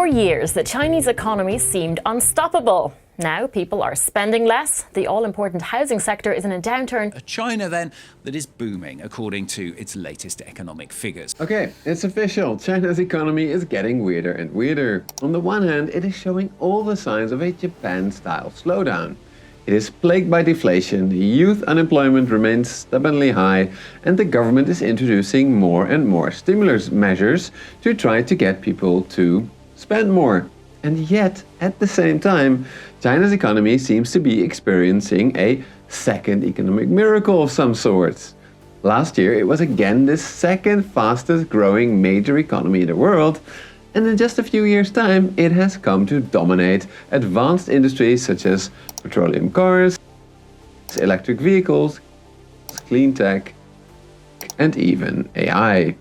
For years, the Chinese economy seemed unstoppable. Now people are spending less, the all-important housing sector is in a downturn. A China, then, that is booming, according to its latest economic figures. Okay, it's official. China's economy is getting weirder and weirder. On the one hand, it is showing all the signs of a Japan-style slowdown. It is plagued by deflation, youth unemployment remains stubbornly high, and the government is introducing more and more stimulus measures to try to get people to spend more. And yet, at the same time, China's economy seems to be experiencing a second economic miracle of some sorts. Last year, it was again the second fastest growing major economy in the world, and in just a few years' time, it has come to dominate advanced industries such as petroleum cars, electric vehicles, clean tech, and even AI.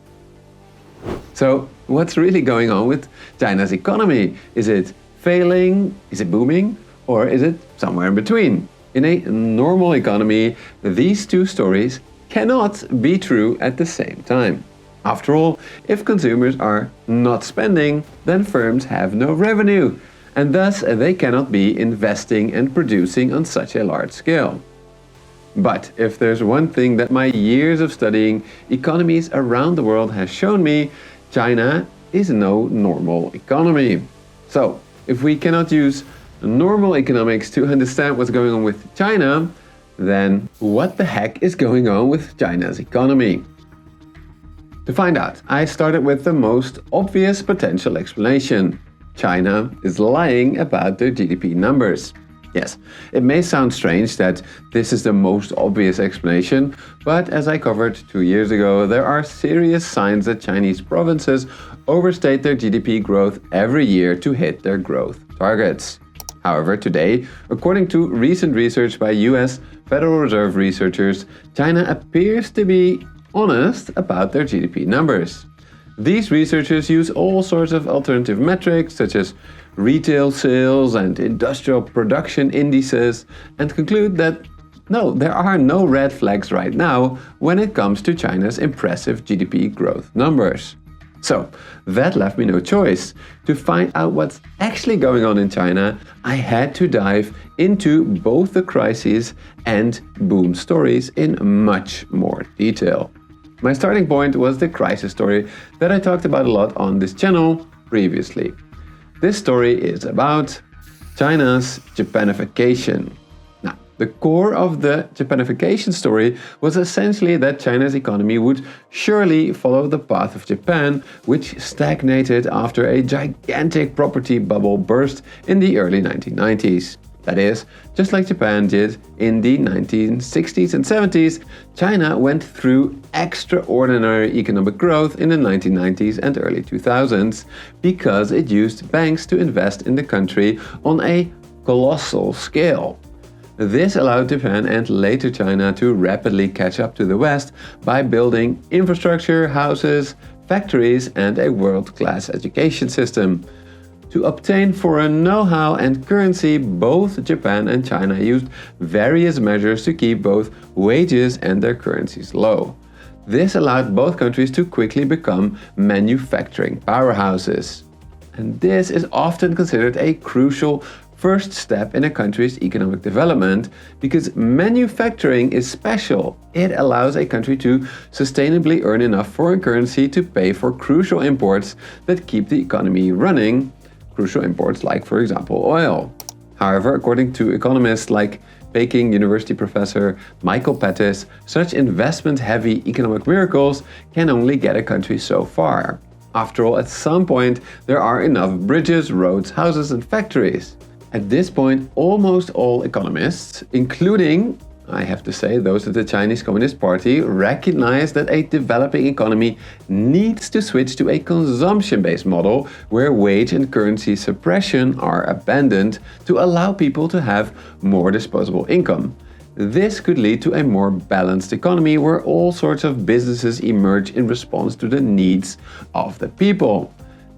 So, what's really going on with China's economy? Is it failing? Is it booming? Or is it somewhere in between? In a normal economy, these two stories cannot be true at the same time. After all, if consumers are not spending, then firms have no revenue, and thus they cannot be investing and producing on such a large scale. But if there's one thing that my years of studying economies around the world has shown me, China is no normal economy. So, if we cannot use normal economics to understand what's going on with China, then what the heck is going on with China's economy? To find out, I started with the most obvious potential explanation. China is lying about their GDP numbers. Yes, it may sound strange that this is the most obvious explanation, but as I covered 2 years ago, there are serious signs that Chinese provinces overstate their GDP growth every year to hit their growth targets. However, today, according to recent research by US Federal Reserve researchers, China appears to be honest about their GDP numbers. These researchers use all sorts of alternative metrics such as retail sales and industrial production indices and conclude that no, there are no red flags right now when it comes to China's impressive GDP growth numbers. So that left me no choice. To find out what's actually going on in China, I had to dive into both the crises and boom stories in much more detail. My starting point was the crisis story that I talked about a lot on this channel previously. This story is about China's Japanification. Now, the core of the Japanification story was essentially that China's economy would surely follow the path of Japan, which stagnated after a gigantic property bubble burst in the early 1990s. That is, just like Japan did in the 1960s and 70s, China went through extraordinary economic growth in the 1990s and early 2000s because it used banks to invest in the country on a colossal scale. This allowed Japan and later China to rapidly catch up to the West by building infrastructure, houses, factories, and a world-class education system. To obtain foreign know-how and currency, both Japan and China used various measures to keep both wages and their currencies low. This allowed both countries to quickly become manufacturing powerhouses. And this is often considered a crucial first step in a country's economic development because manufacturing is special. It allows a country to sustainably earn enough foreign currency to pay for crucial imports that keep the economy running. Crucial imports like, for example, oil. However, according to economists like Peking University professor Michael Pettis, such investment-heavy economic miracles can only get a country so far. After all, at some point, there are enough bridges, roads, houses, and factories. At this point, almost all economists, including, I have to say, those of the Chinese Communist Party, recognize that a developing economy needs to switch to a consumption-based model where wage and currency suppression are abandoned to allow people to have more disposable income. This could lead to a more balanced economy where all sorts of businesses emerge in response to the needs of the people.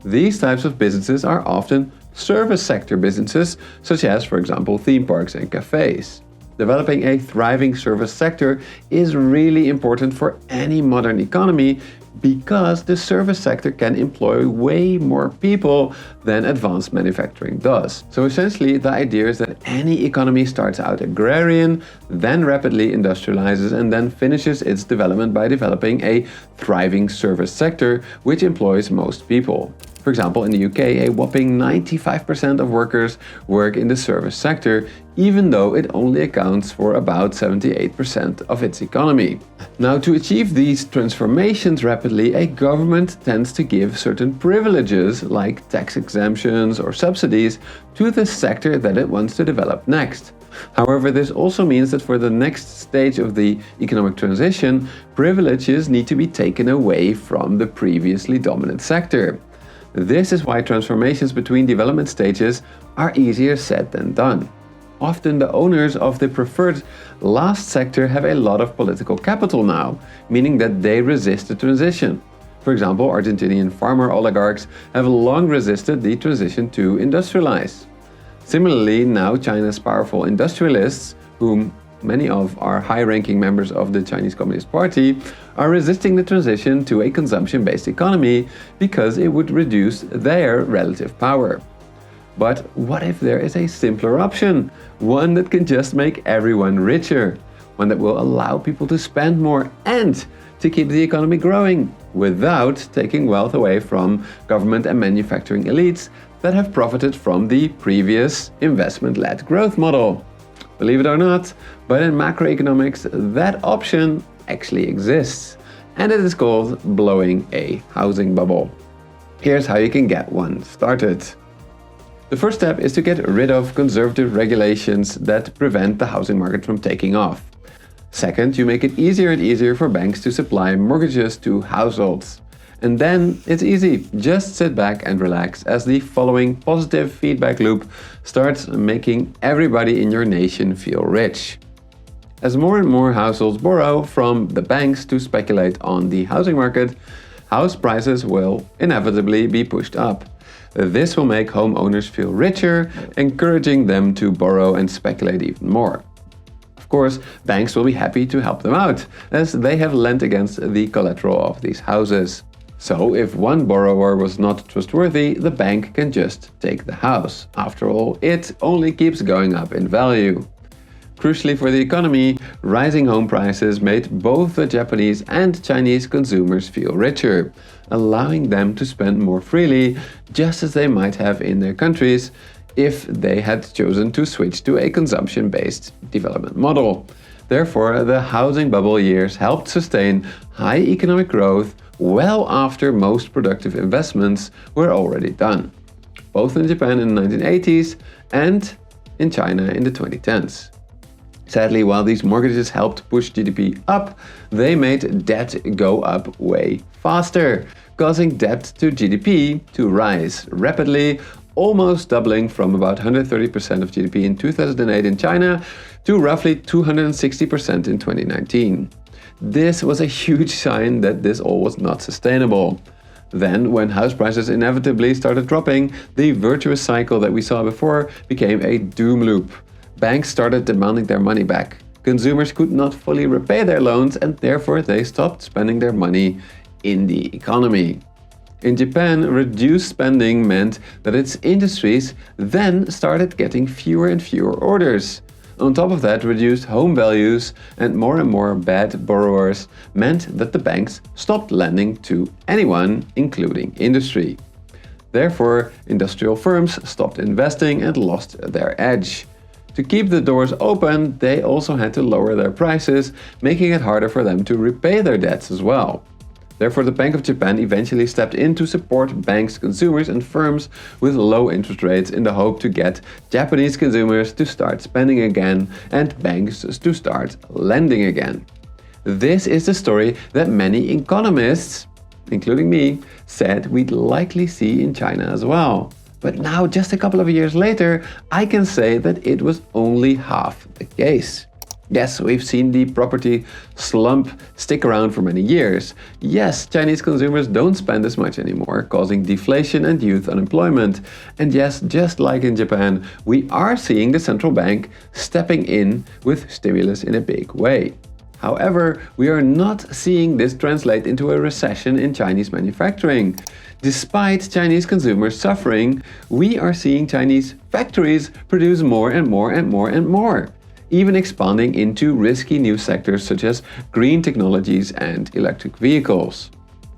These types of businesses are often service sector businesses, such as, for example, theme parks and cafes. Developing a thriving service sector is really important for any modern economy because the service sector can employ way more people than advanced manufacturing does. So essentially, the idea is that any economy starts out agrarian, then rapidly industrializes, and then finishes its development by developing a thriving service sector which employs most people. For example, in the UK, a whopping 95% of workers work in the service sector, even though it only accounts for about 78% of its economy. Now, to achieve these transformations rapidly, a government tends to give certain privileges, like tax exemptions or subsidies, to the sector that it wants to develop next. However, this also means that for the next stage of the economic transition, privileges need to be taken away from the previously dominant sector. This is why transformations between development stages are easier said than done. Often the owners of the preferred last sector have a lot of political capital now, meaning that they resist the transition. For example, Argentinian farmer oligarchs have long resisted the transition to industrialize. Similarly, now China's powerful industrialists, whom many of are high-ranking members of the Chinese Communist Party, are resisting the transition to a consumption-based economy because it would reduce their relative power. But what if there is a simpler option? One that can just make everyone richer. One that will allow people to spend more and to keep the economy growing without taking wealth away from government and manufacturing elites that have profited from the previous investment-led growth model. Believe it or not, but in macroeconomics, that option actually exists, and it is called blowing a housing bubble. Here's how you can get one started. The first step is to get rid of conservative regulations that prevent the housing market from taking off. Second, you make it easier and easier for banks to supply mortgages to households. And then it's easy, just sit back and relax as the following positive feedback loop starts making everybody in your nation feel rich. As more and more households borrow from the banks to speculate on the housing market, house prices will inevitably be pushed up. This will make homeowners feel richer, encouraging them to borrow and speculate even more. Of course, banks will be happy to help them out, as they have lent against the collateral of these houses. So if one borrower was not trustworthy, the bank can just take the house. After all, it only keeps going up in value. Crucially for the economy, rising home prices made both the Japanese and Chinese consumers feel richer, allowing them to spend more freely, just as they might have in their countries if they had chosen to switch to a consumption-based development model. Therefore, the housing bubble years helped sustain high economic growth well after most productive investments were already done, both in Japan in the 1980s and in China in the 2010s. Sadly, while these mortgages helped push GDP up, they made debt go up way faster, causing debt to GDP to rise rapidly, almost doubling from about 130% of GDP in 2008 in China to roughly 260% in 2019. This was a huge sign that this all was not sustainable. Then, when house prices inevitably started dropping, the virtuous cycle that we saw before became a doom loop. Banks started demanding their money back. Consumers could not fully repay their loans, and therefore they stopped spending their money in the economy. In Japan, reduced spending meant that its industries then started getting fewer and fewer orders. On top of that, reduced home values and more bad borrowers meant that the banks stopped lending to anyone, including industry. Therefore, industrial firms stopped investing and lost their edge. To keep the doors open, they also had to lower their prices, making it harder for them to repay their debts as well. Therefore, the Bank of Japan eventually stepped in to support banks, consumers and firms with low interest rates in the hope to get Japanese consumers to start spending again and banks to start lending again. This is the story that many economists, including me, said we'd likely see in China as well. But now, just a couple of years later, I can say that it was only half the case. Yes, we've seen the property slump stick around for many years. Yes, Chinese consumers don't spend as much anymore, causing deflation and youth unemployment. And yes, just like in Japan, we are seeing the central bank stepping in with stimulus in a big way. However, we are not seeing this translate into a recession in Chinese manufacturing. Despite Chinese consumers suffering, we are seeing Chinese factories produce more and more and more and more, even expanding into risky new sectors such as green technologies and electric vehicles.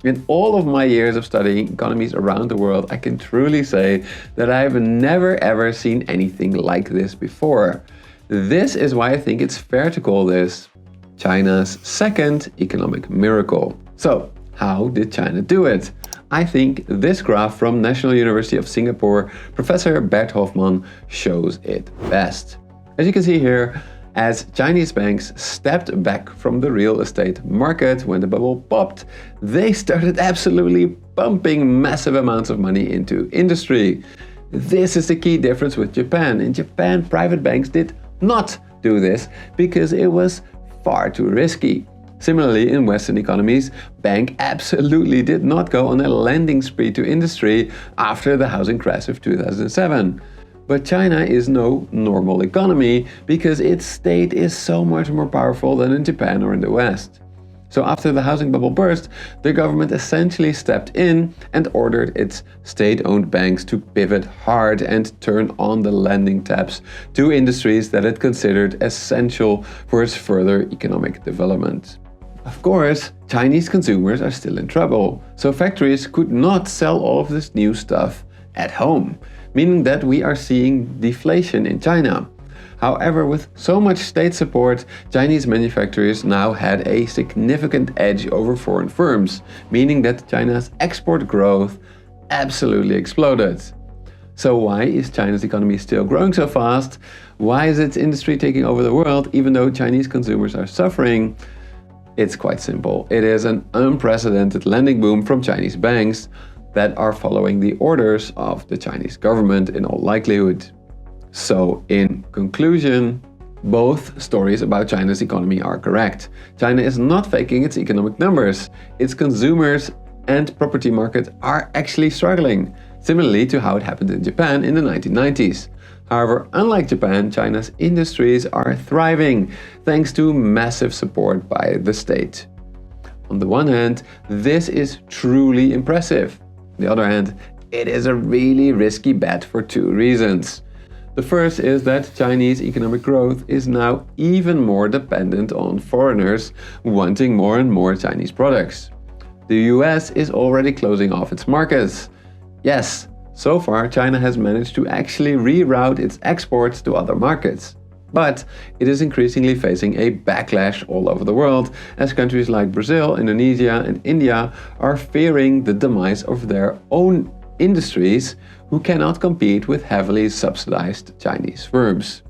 In all of my years of studying economies around the world, I can truly say that I have never ever seen anything like this before. This is why I think it's fair to call this China's second economic miracle. So, how did China do it? I think this graph from National University of Singapore, Professor Bert Hoffman, shows it best. As you can see here, as Chinese banks stepped back from the real estate market when the bubble popped, they started absolutely pumping massive amounts of money into industry. This is the key difference with Japan. In Japan, private banks did not do this because it was far too risky. Similarly, in Western economies, banks absolutely did not go on a lending spree to industry after the housing crash of 2007. But China is no normal economy because its state is so much more powerful than in Japan or in the West. So after the housing bubble burst, the government essentially stepped in and ordered its state-owned banks to pivot hard and turn on the lending taps to industries that it considered essential for its further economic development. Of course, Chinese consumers are still in trouble, so factories could not sell all of this new stuff at home, meaning that we are seeing deflation in China. However, with so much state support, Chinese manufacturers now had a significant edge over foreign firms, meaning that China's export growth absolutely exploded. So why is China's economy still growing so fast? Why is its industry taking over the world even though Chinese consumers are suffering? It's quite simple. It is an unprecedented lending boom from Chinese banks that are following the orders of the Chinese government in all likelihood. So, in conclusion, both stories about China's economy are correct. China is not faking its economic numbers. Its consumers and property market are actually struggling, similarly to how it happened in Japan in the 1990s. However, unlike Japan, China's industries are thriving thanks to massive support by the state. On the one hand, this is truly impressive. On the other hand, it is a really risky bet for two reasons. The first is that Chinese economic growth is now even more dependent on foreigners wanting more and more Chinese products. The US is already closing off its markets. Yes, so far China has managed to actually reroute its exports to other markets. But it is increasingly facing a backlash all over the world as countries like Brazil, Indonesia and India are fearing the demise of their own industries who cannot compete with heavily subsidized Chinese firms.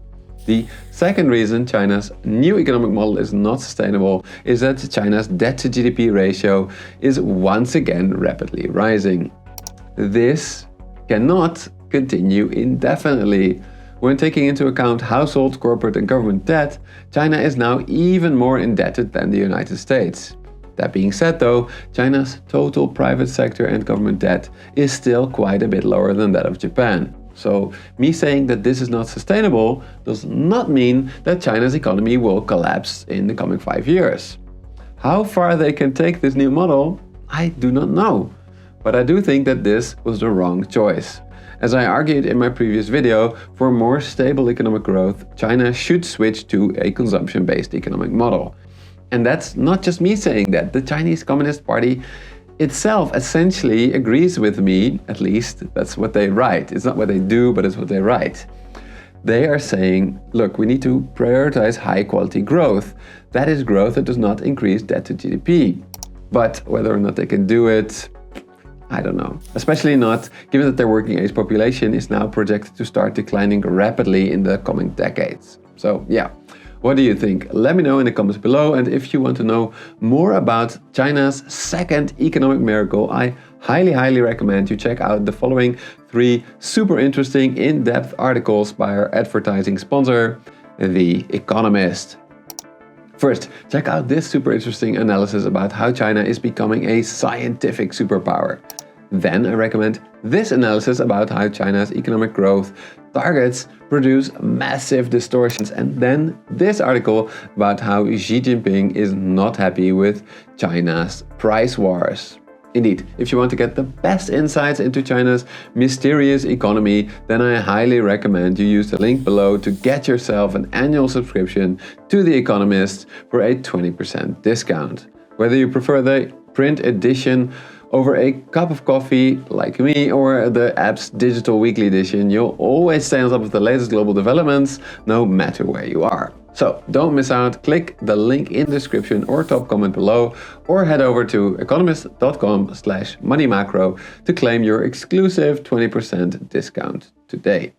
The second reason China's new economic model is not sustainable is that China's debt to GDP ratio is once again rapidly rising. This cannot continue indefinitely. When taking into account household, corporate and government debt, China is now even more indebted than the United States. That being said though, China's total private sector and government debt is still quite a bit lower than that of Japan. So me saying that this is not sustainable does not mean that China's economy will collapse in the coming 5 years. How far they can take this new model, I do not know. But I do think that this was the wrong choice. As I argued in my previous video, for more stable economic growth, China should switch to a consumption-based economic model. And that's not just me saying that. The Chinese Communist Party itself essentially agrees with me, at least that's what they write. It's not what they do, but it's what they write. They are saying, look, we need to prioritize high-quality growth. That is growth that does not increase debt to GDP. But whether or not they can do it, I don't know. Especially not given that their working age population is now projected to start declining rapidly in the coming decades. So yeah, what do you think? Let me know in the comments below. And if you want to know more about China's second economic miracle, I highly recommend you check out the following 3 super interesting in-depth articles by our advertising sponsor, The Economist. First, check out this super interesting analysis about how China is becoming a scientific superpower. Then I recommend this analysis about how China's economic growth targets produce massive distortions, and then this article about how Xi Jinping is not happy with China's price wars. Indeed, if you want to get the best insights into China's mysterious economy, then I highly recommend you use the link below to get yourself an annual subscription to The Economist for a 20% discount. Whether you prefer the print edition over a cup of coffee like me or the app's digital weekly edition, you'll always stay on top of the latest global developments no matter where you are. So don't miss out, click the link in the description or top comment below, or head over to economist.com/moneymacro to claim your exclusive 20% discount today.